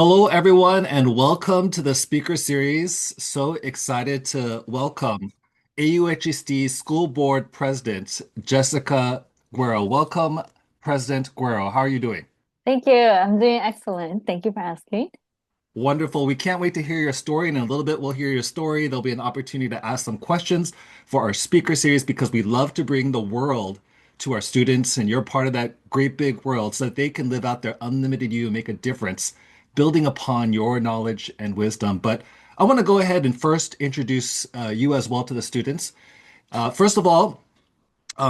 Hello, everyone, and welcome to the speaker series. So excited to welcome AUHSD School Board President Jessica Guerrero. Welcome, President Guerrero. How are you doing? Thank you. I'm doing excellent. Thank you for asking. Wonderful. We can't wait to hear your story. And in a little bit, we'll hear your story. There'll be an opportunity to ask some questions for our speaker series because we love to bring the world to our students, and you're part of that great big world so that they can live out their unlimited you and make a difference, building upon your knowledge and wisdom. But I want to go ahead and first introduce you as well to the students. First of all,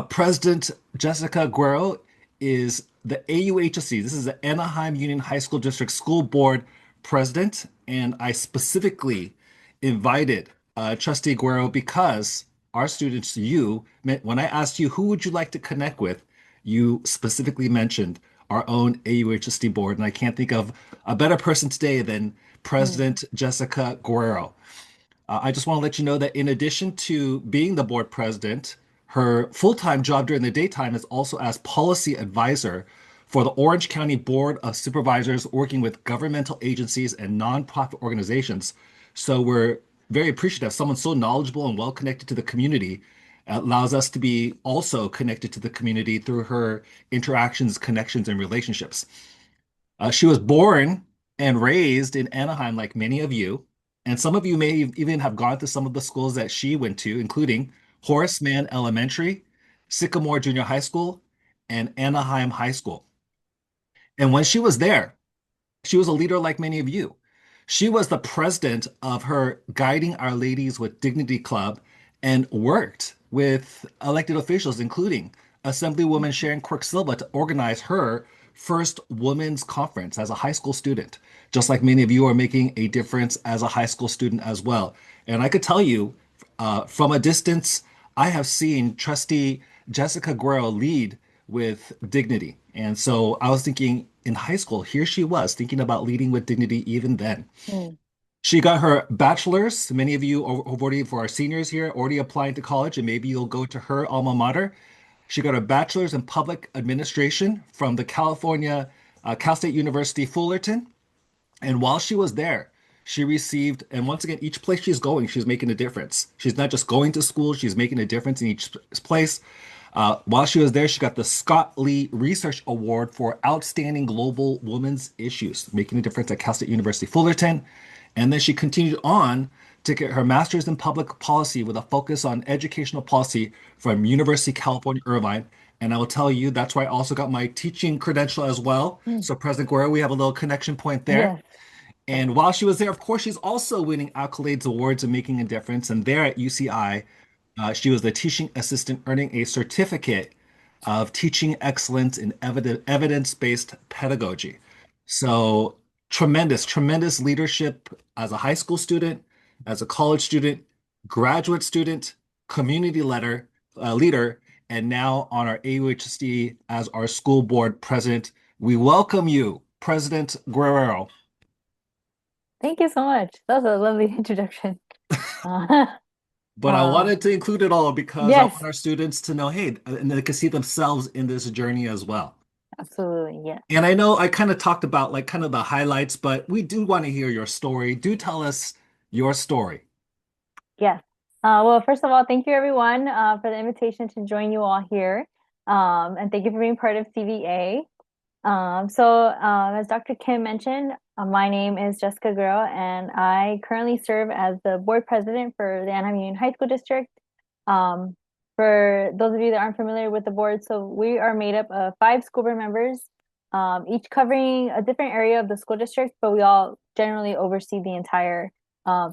President Jessica Guerrero is the AUHSD. This is the Anaheim Union High School District School Board President, and I specifically invited Trustee Guerrero because our students, when I asked you who would you like to connect with, you specifically mentioned our own AUHSD board, and I can't think of a better person today than Mm. President Jessica Guerrero. I just want to let you know that in addition to being the board president, her full-time job during the daytime is also as policy advisor for the Orange County Board of Supervisors, working with governmental agencies and nonprofit organizations. So we're very appreciative. Someone so knowledgeable and well connected to the community allows us to be also connected to the community through her interactions, connections, and relationships. She was born and raised in Anaheim, like many of you. And some of you may even have gone to some of the schools that she went to, including Horace Mann Elementary, Sycamore Junior High School, and Anaheim High School. And when she was there, she was a leader like many of you. She was the president of her Guiding Our Ladies with Dignity Club and worked with elected officials, including Assemblywoman Sharon Quirk Silva, to organize her first women's conference as a high school student, just like many of you are making a difference as a high school student as well. And I could tell you from a distance, I have seen Trustee Jessica Guerrero lead with dignity. And so I was thinking in high school, here she was thinking about leading with dignity even then. Mm. She got her bachelor's. Many of you have already, for our seniors here, already applying to college, and maybe you'll go to her alma mater. She got a bachelor's in public administration from the California Cal State University Fullerton. And while she was there, she received, and once again, each place she's going, she's making a difference. She's not just going to school, she's making a difference in each place. While she was there, she got the Scott Lee Research Award for Outstanding Global Women's Issues, making a difference at Cal State University Fullerton. And then she continued on to get her master's in public policy with a focus on educational policy from University of California, Irvine. And I will tell you, that's where I also got my teaching credential as well. Mm. So, President Guerrero, we have a little connection point there. Yes. And while she was there, of course, she's also winning accolades, awards, and making a difference. And there at UCI, she was the teaching assistant earning a certificate of teaching excellence in evidence-based pedagogy. So tremendous, tremendous leadership as a high school student, as a college student, graduate student, leader, and now on our AUHSD as our school board president. We welcome you, President Guerrero. Thank you so much. That was a lovely introduction. Uh, But I uh, wanted to include it all because I want yes, our students to know, hey, and they can see themselves in this journey as well. absolutely. Yes. And I know I kind of talked about like kind of the highlights, but we do want to hear your story. Do tell us your story. Yes. Well, first of all, thank you everyone for the invitation to join you all here. And thank you for being part of CVA. As Dr. Kim mentioned, my name is Jessica Guerrero, and I currently serve as the board president for the Anaheim Union High School District. Um, for those of you that aren't familiar with the board, so we are made up of five school board members, each covering a different area of the school district, but we all generally oversee the entire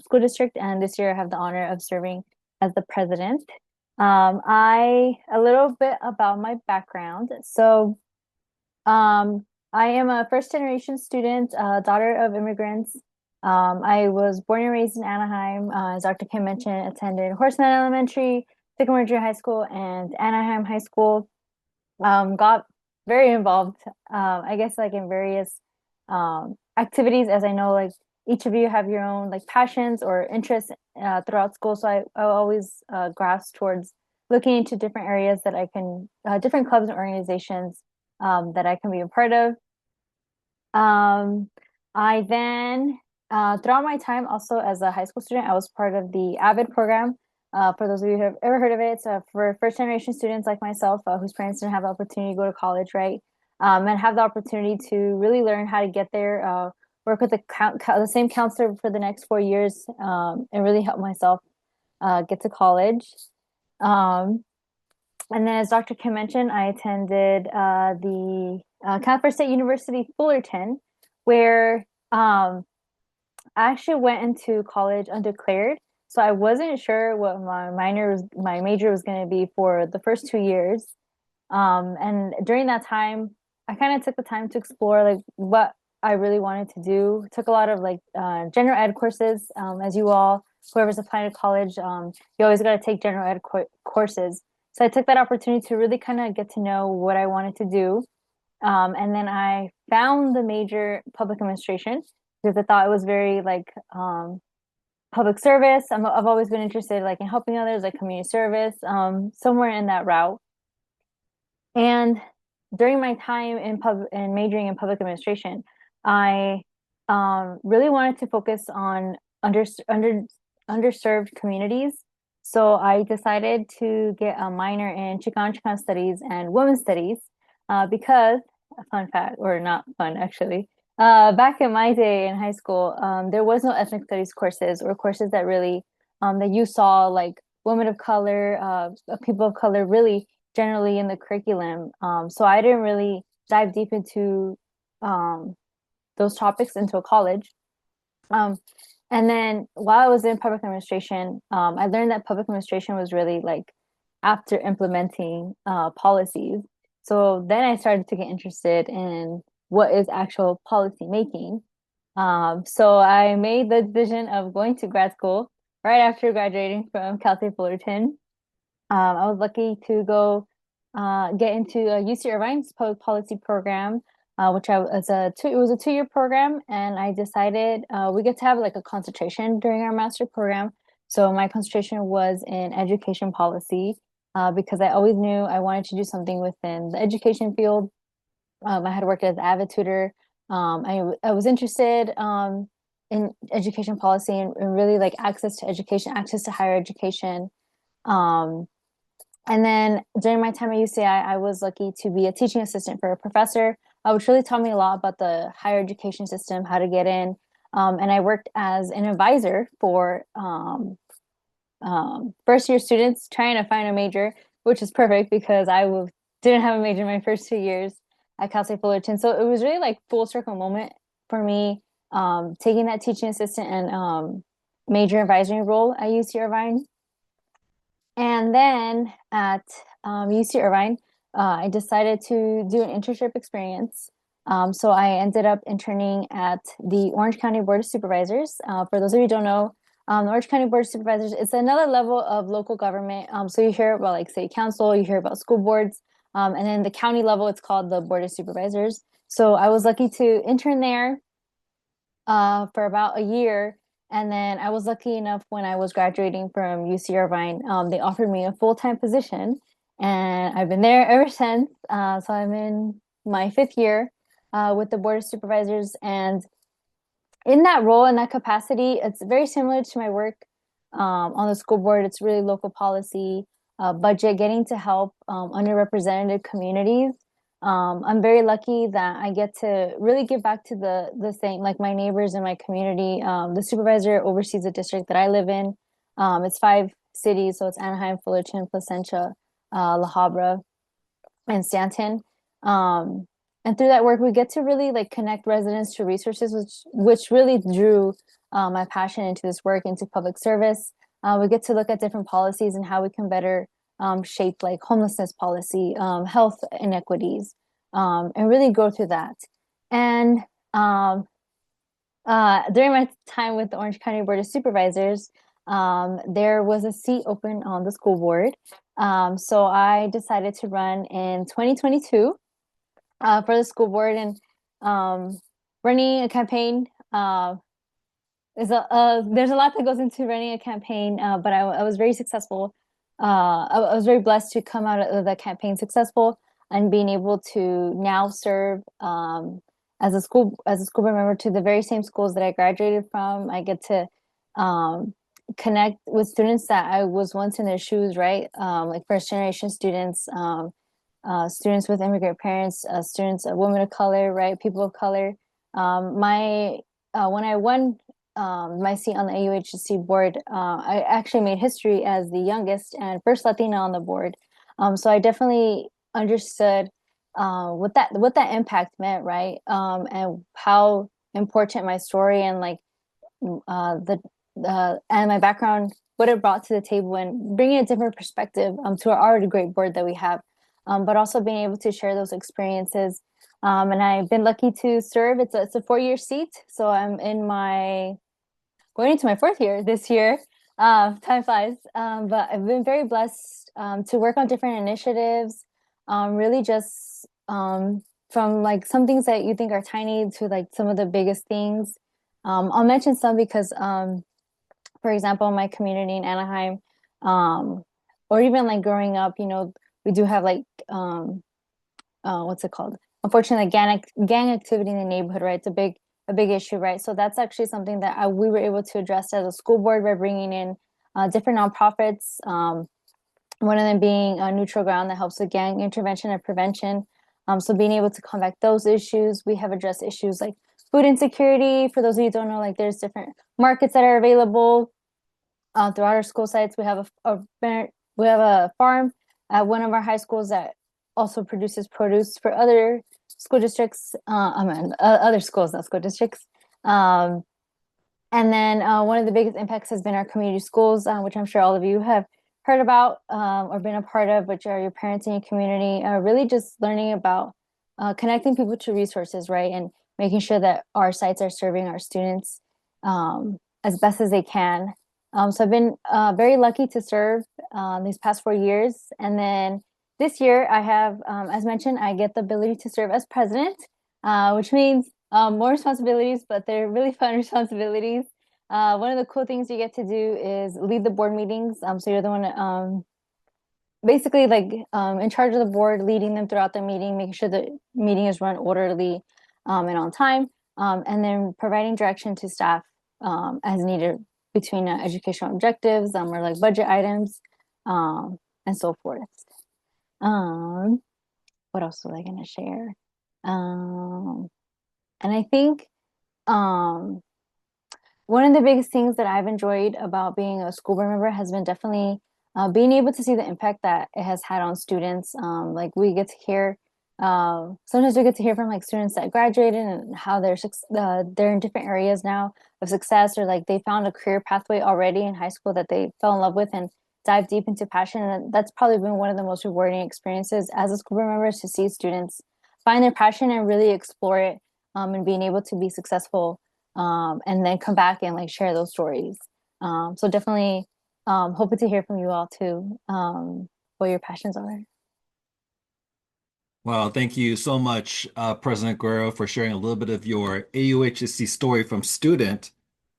school district. And this year I have the honor of serving as the president. A little bit about my background. I am a first generation student, daughter of immigrants. I was born and raised in Anaheim. As Dr. Kim mentioned, attended Horseman Elementary, Sycamore Junior High School, and Anaheim High School. Got very involved, I guess, like in various activities, as I know, like each of you have your own like passions or interests throughout school. I always grasp towards looking into different areas that I can, different clubs and organizations that I can be a part of. Um, I then, throughout my time also as a high school student, I was part of the AVID program. For those of you who have ever heard of it, it's for first generation students like myself, whose parents didn't have the opportunity to go to college, right? And have the opportunity to really learn how to get there, work with the same counselor for the next 4 years, and really help myself get to college. Um, and then, as Dr. Kim mentioned, I attended the California State University Fullerton, where I actually went into college undeclared. So I wasn't sure what my major was going to be for the first 2 years. And during that time, I kind of took the time to explore like what I really wanted to do. Took a lot of like general ed courses. As you all, whoever's applying to college, you always got to take general ed courses. So I took that opportunity to really kind of get to know what I wanted to do. And then I found the major public administration because I thought it was very like public service. I've always been interested like in helping others, like community service, somewhere in that route. And during my time in majoring in public administration, I really wanted to focus on underserved communities. So I decided to get a minor in Chicano studies and women's studies because, a fun fact, or not fun actually, back in my day in high school, there was no ethnic studies courses or courses that really that you saw like women of color, people of color really generally in the curriculum. So I didn't really dive deep into um, those topics until college. Um, and then while I was in public administration, I learned that public administration was really like after implementing policies. So then I started to get interested in what is actual policy making. So I made the decision of going to grad school right after graduating from Cal State Fullerton. I was lucky to go get into UC Irvine's public policy program, which I was it was a 2 year program, and I decided we get to have like a concentration during our master program. So my concentration was in education policy because I always knew I wanted to do something within the education field. I had worked as an avid tutor. I was interested in education policy and really like access to education, access to higher education. Um, and then during my time at UCI, I was lucky to be a teaching assistant for a professor, which really taught me a lot about the higher education system, how to get in. And I worked as an advisor for first year students trying to find a major, which is perfect because didn't have a major in my first 2 years at Cal State Fullerton. So it was really like full circle moment for me, taking that teaching assistant and major advisory role at UC Irvine. And then at UC Irvine, I decided to do an internship experience. So I ended up interning at the Orange County Board of Supervisors. For those of you who don't know, the Orange County Board of Supervisors, it's another level of local government. So you hear about like city council, you hear about school boards, and then the county level, it's called the Board of Supervisors. So I was lucky to intern there for about a year. And then I was lucky enough when I was graduating from UC Irvine, they offered me a full-time position, and I've been there ever since. So I'm in my 5th year with the Board of Supervisors, and in that role, in that capacity, it's very similar to my work on the school board. It's really local policy, budget, getting to help underrepresented communities. I'm very lucky that I get to really give back to the same, like my neighbors in my community. The supervisor oversees the district that I live in. It's 5 cities, so it's Anaheim, Fullerton, Placentia, La Habra, and Stanton. Um, and through that work, we get to really like connect residents to resources, which really drew my passion into this work, into public service. We get to look at different policies and how we can better shape like homelessness policy, health inequities, and really go through that. And during my time with the Orange County Board of Supervisors, there was a seat open on the school board. So I decided to run in 2022 for the school board, and running a campaign there's a lot that goes into running a campaign, but I was very successful. I was very blessed to come out of the campaign successful and being able to now serve as a school board member to the very same schools that I graduated from. I get to um, connect with students that I was once in their shoes, right? Like first generation students, students with immigrant parents, students, women of color, right? People of color. My When I won my seat on the AUHSD board, I actually made history as the youngest and first Latina on the board. So I definitely understood what that impact meant, right? And how important my story and like the and my background, what it brought to the table, and bringing a different perspective to our already great board that we have, but also being able to share those experiences. And I've been lucky to serve. It's a 4 year seat, so I'm in my going into my fourth year this year. Time flies. But I've been very blessed to work on different initiatives. Really just from like some things that you think are tiny to like some of the biggest things. I'll mention some because, for example, in my community in Anaheim, um, or even like growing up, we do have like what's it called? Unfortunately, gang activity in the neighborhood, right? It's a big issue, right? So that's actually something that we were able to address as a school board by bringing in different nonprofits. One of them being a Neutral Ground that helps with gang intervention and prevention. So being able to combat those issues, we have addressed issues like food insecurity. For those of you who don't know, like there's different markets that are available throughout our school sites. We have a farm at one of our high schools that also produces produce for other school districts. Other schools, not school districts. Um, and then one of the biggest impacts has been our community schools, which I'm sure all of you have heard about or been a part of, which are your parents and your community. Really just learning about connecting people to resources, right? And making sure that our sites are serving our students as best as they can. So I've been very lucky to serve these past 4 years. And then this year, I have, as mentioned, I get the ability to serve as president, which means more responsibilities, but they're really fun responsibilities. One of the cool things you get to do is lead the board meetings. So you're the one basically like in charge of the board, leading them throughout the meeting, making sure the meeting is run orderly and on time, and then providing direction to staff as needed between educational objectives or like budget items and so forth. Um, what else was I going to share? Um, and I think um, one of the biggest things that I've enjoyed about being a school board member has been definitely being able to see the impact that it has had on students. Like we get to hear, sometimes we get to hear from like students that graduated and how they're in different areas now of success, or like they found a career pathway already in high school that they fell in love with and dive deep into passion. And that's probably been one of the most rewarding experiences as a school board member, is to see students find their passion and really explore it, and being able to be successful, and then come back and like share those stories. So definitely hoping to hear from you all too, what your passions are. Well, thank you so much, President Guerrero, for sharing a little bit of your AUHSC story from student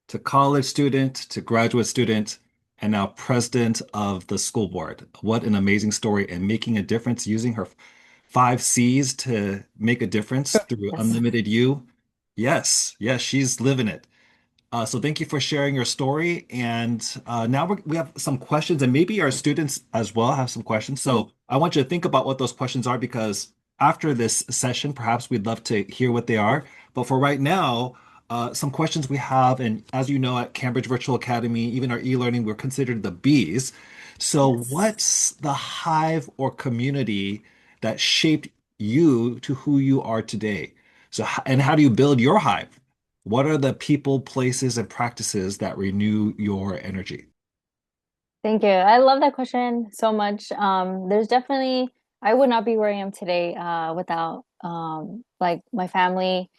to college student to graduate student and now president of the school board. What an amazing story, and making a difference using her 5 C's to make a difference through Yes. Unlimited You. Yes, yes, she's living it. So thank you for sharing your story. And now we have some questions, and maybe our students as well have some questions. So I want you to think about what those questions are, because after this session, perhaps we'd love to hear what they are. But for right now, some questions we have, and as you know, at Cambridge Virtual Academy, even our e-learning, we're considered the bees. So Yes. what's the hive or community that shaped you to who you are today? So, and how do you build your hive? What are the people, places, and practices that renew your energy? Thank you. I love that question so much. There's definitely, I would not be where I am today without like my family,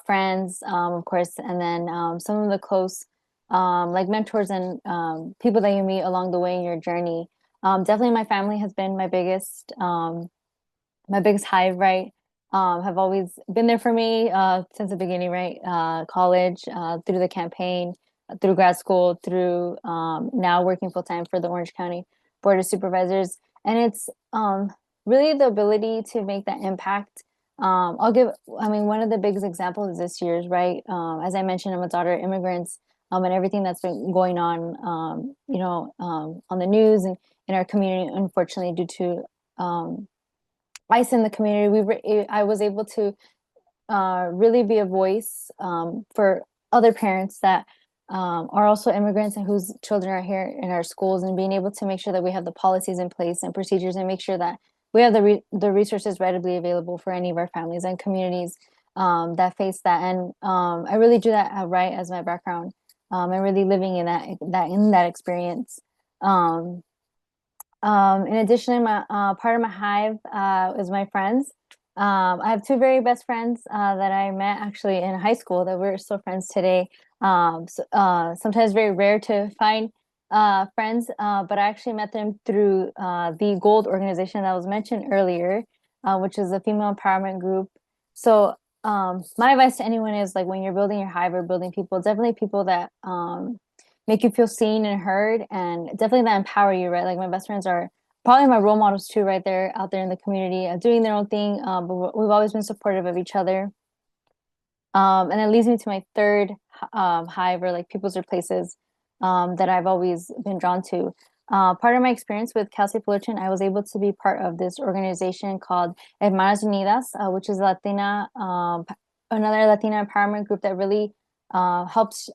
friends, of course, and then some of the close like mentors and people that you meet along the way in your journey. Definitely my family has been my biggest hive, right? Have always been there for me since the beginning, right? College, through the campaign, through grad school, through now working full time for the Orange County Board of Supervisors. And it's really the ability to make that impact I mean, one of the biggest examples this year is, right, as I mentioned, I'm a daughter of immigrants, and everything that's been going on, on the news and in our community, unfortunately, due to ICE in the community, I was able to really be a voice for other parents that are also immigrants and whose children are here in our schools, and being able to make sure that we have the policies in place and procedures and make sure that we have the resources readily available for any of our families and communities that face that. And I really do that right as my background and really living in that experience. Um, in addition, my part of my hive is my friends. I have two very best friends that I met actually in high school that we're still friends today. Sometimes very rare to find friends, but I actually met them through the Gold organization that was mentioned earlier, which is a female empowerment group. So my advice to anyone is like when you're building your hive or building people, definitely people that make you feel seen and heard, and definitely that empower you, right? Like my best friends are probably my role models too, right there out there in the community, doing their own thing. But we've always been supportive of each other. And it leads me to my third hive or like peoples or places that I've always been drawn to. Part of my experience with Cal State Fullerton, I was able to be part of this organization called Hermanas Unidas, which is another Latina empowerment group that really helps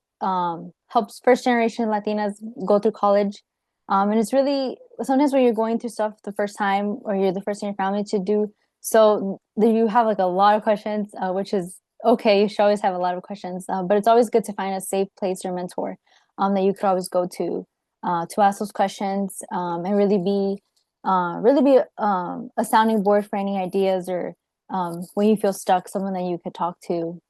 first generation Latinas go through college. And it's really sometimes when you're going through stuff the first time or you're the first in your family to do so, you have like a lot of questions, which is okay. You should always have a lot of questions, but it's always good to find a safe place or mentor that you could always go to ask those questions and really be a sounding board for any ideas or when you feel stuck, someone that you could talk to.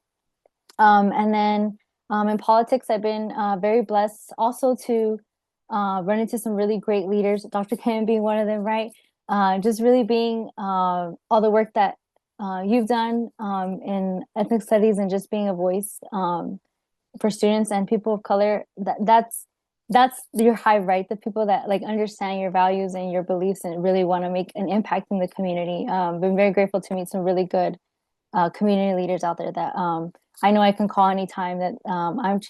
And then in politics, I've been very blessed also to run into some really great leaders, Dr. Kim being one of them, right? Just really being all the work that you've done in ethnic studies and just being a voice for students and people of color. That's your hive, right? The people that like understand your values and your beliefs and really want to make an impact in the community. Been very grateful to meet some really good community leaders out there that I know I can call anytime that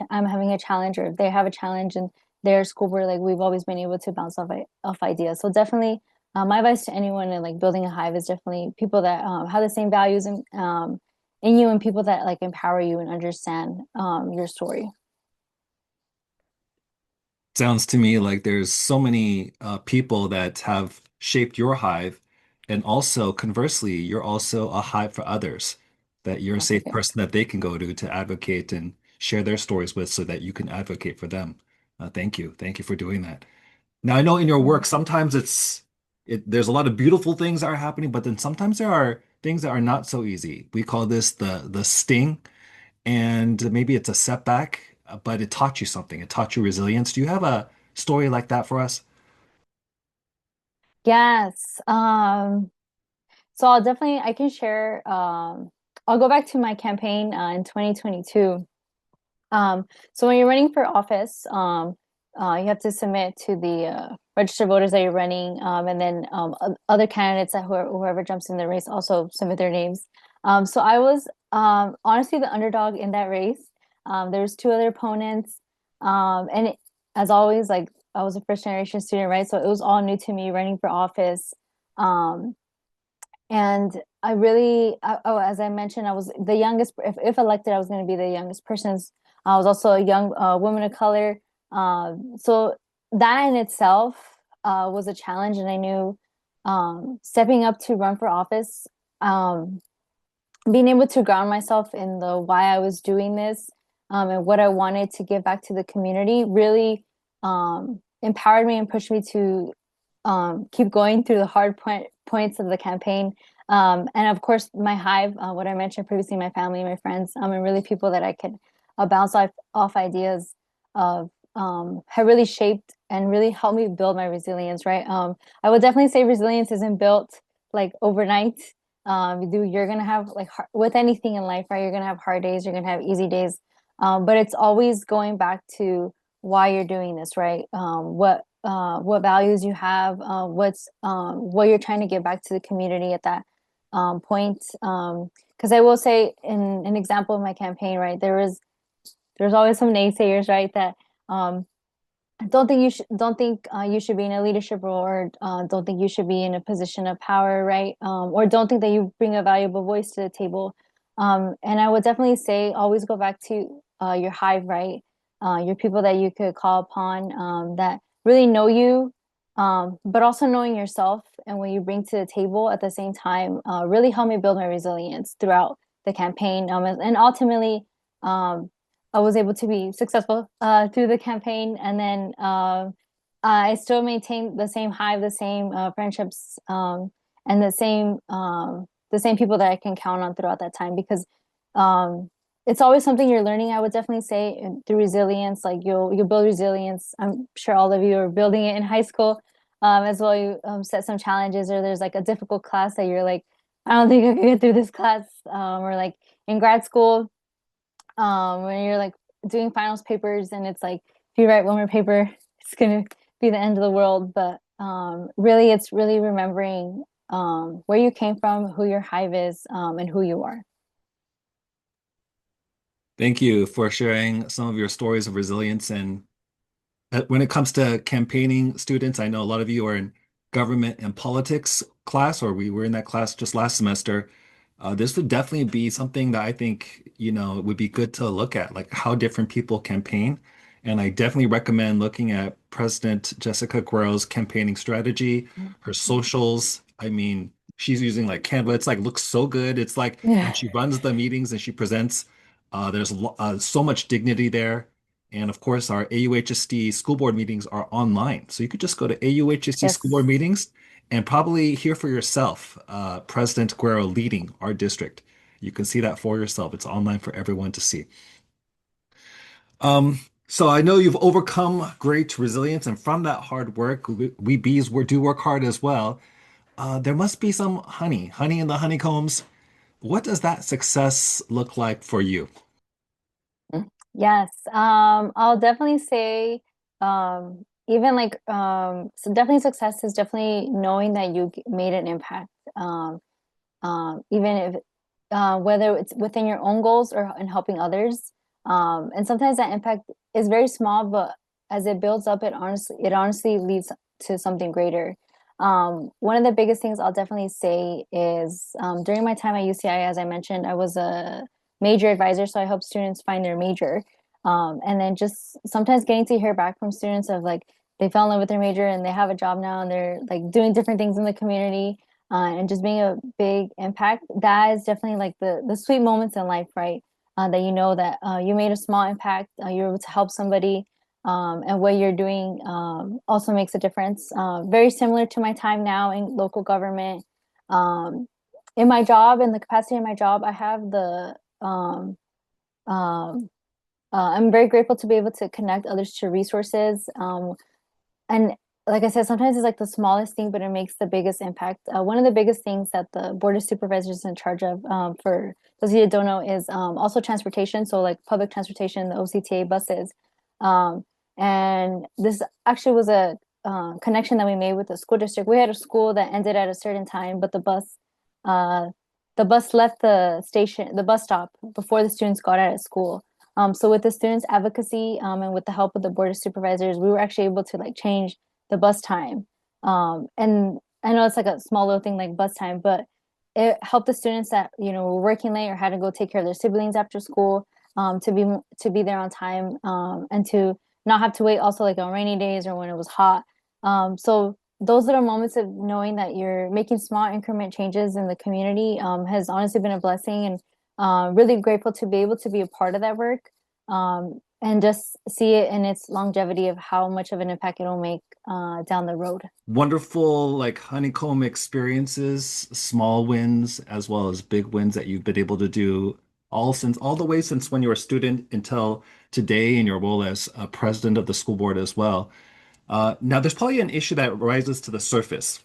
I'm having a challenge or they have a challenge in their school board. Like we've always been able to bounce off ideas. So definitely, my advice to anyone in like building a hive is definitely people that have the same values and in you and people that like empower you and understand your story. Sounds to me like there's so many people that have shaped your hive, and also conversely, you're also a hive for others, that you're a Oh, thank safe you. person that they can go to advocate and share their stories with so that you can advocate for them. Thank you. Thank you for doing that. Now, I know in your work, sometimes there's a lot of beautiful things that are happening, but then sometimes there are things that are not so easy. We call this the sting, and maybe it's a setback, but it taught you something. It taught you resilience. Do you have a story like that for us? Yes. So I can share. I'll go back to my campaign in 2022. So when you're running for office, you have to submit to the registered voters that you're running, and then other candidates that whoever jumps in the race also submit their names. So I was honestly the underdog in that race. There was two other opponents, as always, like I was a first generation student, right? So it was all new to me running for office. Um, and oh, as I mentioned, I was the youngest. If elected, I was going to be the youngest person. I was also a young woman of color. So that in itself was a challenge. And I knew stepping up to run for office, um, being able to ground myself in the why I was doing this and what I wanted to give back to the community really empowered me and pushed me to keep going through the points of the campaign. And of course, my hive, what I mentioned previously, my family, my friends, and really people that I could bounce off ideas of have really shaped and really helped me build my resilience, right? I would definitely say resilience isn't built like overnight. You're gonna have like with anything in life, right? You're gonna have hard days, you're gonna have easy days, but it's always going back to why you're doing this, right? What values you have, what you're trying to give back to the community at point. Because I will say, in an example of my campaign, right, there's always some naysayers, right, that um, don't think you should be in a leadership role, or don't think you should be in a position of power, right? Or don't think that you bring a valuable voice to the table. And I would definitely say always go back to your hive, right? Your people that you could call upon, that really know you, but also knowing yourself and what you bring to the table at the same time, really helped me build my resilience throughout the campaign. And ultimately, um, I was able to be successful through the campaign, and then I still maintain the same hive, the same friendships, and the same people that I can count on throughout that time, because um, it's always something you're learning. I would definitely say through resilience, like you'll build resilience. I'm sure all of you are building it in high school as well. You set some challenges, or there's like a difficult class that you're like, I don't think I can get through this class, or like in grad school when you're like doing finals papers, and it's like if you write one more paper it's gonna be the end of the world. But really it's really remembering where you came from, who your hive is, and who you are. Thank you for sharing some of your stories of resilience. And when it comes to campaigning students, I know a lot of you are in government and politics class, or we were in that class just last semester. This would definitely be something that I think, it would be good to look at, like how different people campaign. And I definitely recommend looking at President Jessica Guerrero's campaigning strategy, her socials. I mean, she's using like Canva. It's like looks so good. It's like when Yeah. she runs the meetings and she presents, there's so much dignity there. And of course, our AUHSD school board meetings are online. So you could just go to AUHSD school board Yes. meetings and probably hear for yourself President Guerrero leading our district. You can see that for yourself. It's online for everyone to see. So I know you've overcome great resilience, and from that hard work, we bees do work hard as well. There must be some honey in the honeycombs. What does that success look like for you? Yes, I'll definitely say, even like, so definitely success is definitely knowing that you made an impact. Even if whether it's within your own goals or in helping others. And sometimes that impact is very small, but as it builds up, it honestly leads to something greater. One of the biggest things I'll definitely say is during my time at UCI, as I mentioned, I was a major advisor, so I help students find their major. And then just sometimes getting to hear back from students of like they fell in love with their major and they have a job now and they're like doing different things in the community, and just being a big impact. That is definitely like the sweet moments in life, right? That you know that you made a small impact, you're able to help somebody, and what you're doing also makes a difference. Very similar to my time now in local government. Um, in my job, in the capacity of my job, I have um, I'm very grateful to be able to connect others to resources. And like I said, sometimes it's like the smallest thing, but it makes the biggest impact. One of the biggest things that the board of supervisors is in charge of, for those of you that don't know, is also transportation. So like public transportation, the OCTA buses. Um, and this actually was a connection that we made with the school district. We had a school that ended at a certain time, but uh, the bus left the bus stop before the students got out of school. So with the students advocacy, and with the help of the board of supervisors, we were actually able to like change the bus time. And I know it's like a small little thing like bus time, but it helped the students that were working late or had to go take care of their siblings after school, to be there on time, and to not have to wait also like on rainy days or when it was hot. So those little moments of knowing that you're making small increment changes in the community, has honestly been a blessing, and really grateful to be able to be a part of that work, and just see it in its longevity of how much of an impact it'll make down the road. Wonderful, like honeycomb experiences, small wins as well as big wins that you've been able to do all the way since when you were a student until today in your role as president of the school board as well. Now, there's probably an issue that rises to the surface.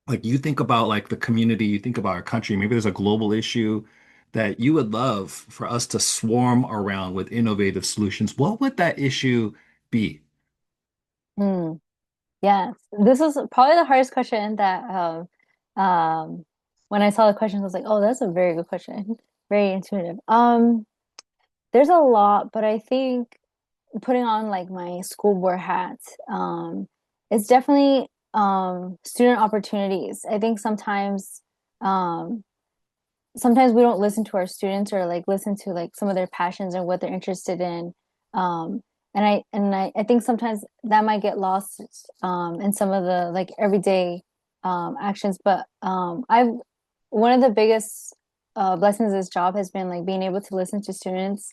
Like you think about like the community, you think about our country, maybe there's a global issue that you would love for us to swarm around with innovative solutions. What would that issue be? Mm, yes, this is probably the hardest question that when I saw the questions, I was like, oh, that's a very good question. Very intuitive. There's a lot, but I think putting on like my school board hat, it's definitely student opportunities. I think um sometimes we don't listen to our students or like listen to like some of their passions and what they're interested in. Um, and I think sometimes that might get lost in some of the like everyday actions. But I've one of the biggest blessings of this job has been like being able to listen to students,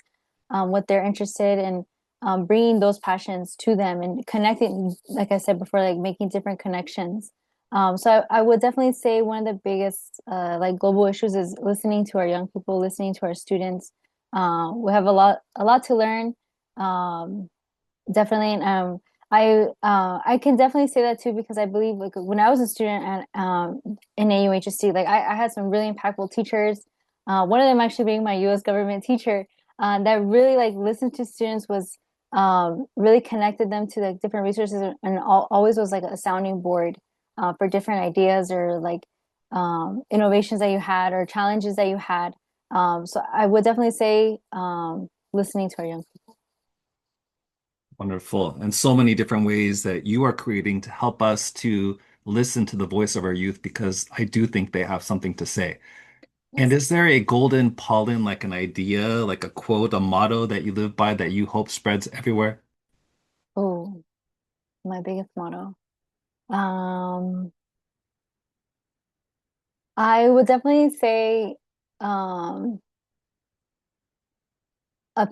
what they're interested in, bringing those passions to them and connecting, like I said before, like making different connections. So I would definitely say one of the biggest like global issues is listening to our young people, listening to our students. We have a lot to learn. Um, Definitely, and I can definitely say that too because I believe like when I was a student at in AUHSD, like I had some really impactful teachers. One of them actually being my U.S. government teacher that really like listened to students was really connected them to like different resources and always was like a sounding board for different ideas or like innovations that you had or challenges that you had. So I would definitely say listening to our young people. Wonderful. And so many different ways that you are creating to help us to listen to the voice of our youth because I do think they have something to say. And Yes. is there a golden pollen, like an idea, like a quote, a motto that you live by that you hope spreads everywhere? Oh, my biggest motto. Um, I would definitely say um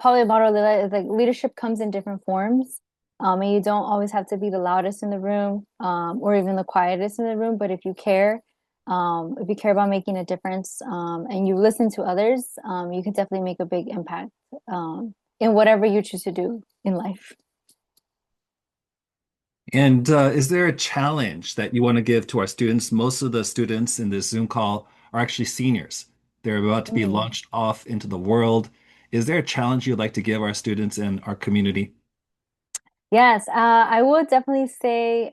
probably a motto that is like leadership comes in different forms. And you don't always have to be the loudest in the room, or even the quietest in the room, but if you care about making a difference, and you listen to others, you can definitely make a big impact, in whatever you choose to do in life. And is there a challenge that you want to give to our students? Most of the students in this Zoom call are actually seniors. They're about to be Mm. launched off into the world. Is there a challenge you'd like to give our students and our community? Yes, I would definitely say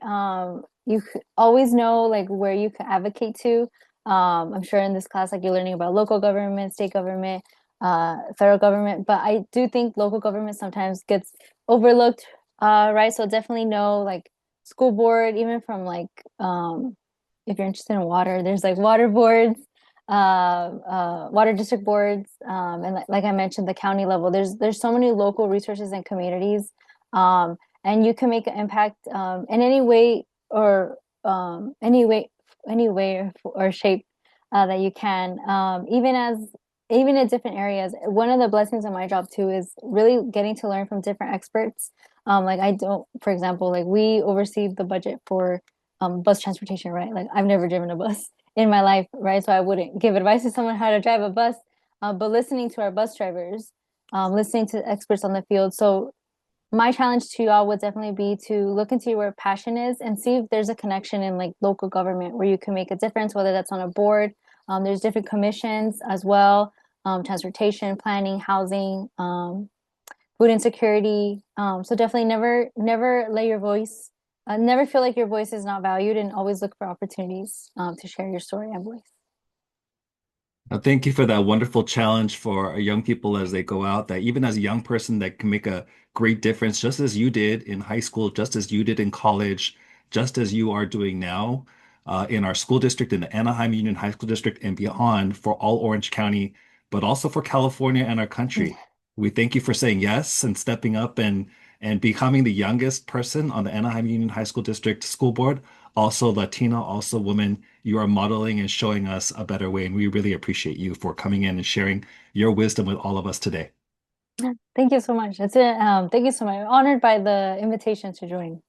always know like where you can advocate to. I'm sure in this class, like you're learning about local government, state government, federal government, but I do think local government sometimes gets overlooked, right? So definitely know like school board, even from like if you're interested in water, there's like water boards, water district boards, and like I mentioned, the county level. There's so many local resources and communities. And you can make an impact in any way or any way, or shape that you can. Even in different areas. One of the blessings of my job too is really getting to learn from different experts. Like I don't, for example, like we oversee the budget for bus transportation, right? Like I've never driven a bus in my life, right? So I wouldn't give advice to someone how to drive a bus. But listening to our bus drivers, listening to experts on the field. So my challenge to y'all would definitely be to look into where passion is and see if there's a connection in like local government where you can make a difference, whether that's on a board. There's different commissions as well, transportation, planning, housing, food insecurity. So definitely never let your voice, never feel like your voice is not valued, and always look for opportunities to share your story and voice. Thank you for that wonderful challenge for our young people as they go out, that even as a young person that can make a great difference, just as you did in high school, just as you did in college, just as you are doing now in our school district, in the Anaheim Union High School District and beyond for all Orange County, but also for California and our country. We thank you for saying yes and stepping up and becoming the youngest person on the Anaheim Union High School District School Board, also Latina, also woman. You are modeling and showing us a better way, and we really appreciate you for coming in and sharing your wisdom with all of us today. Thank you so much. That's it. Thank you so much. Honored by the invitation to join.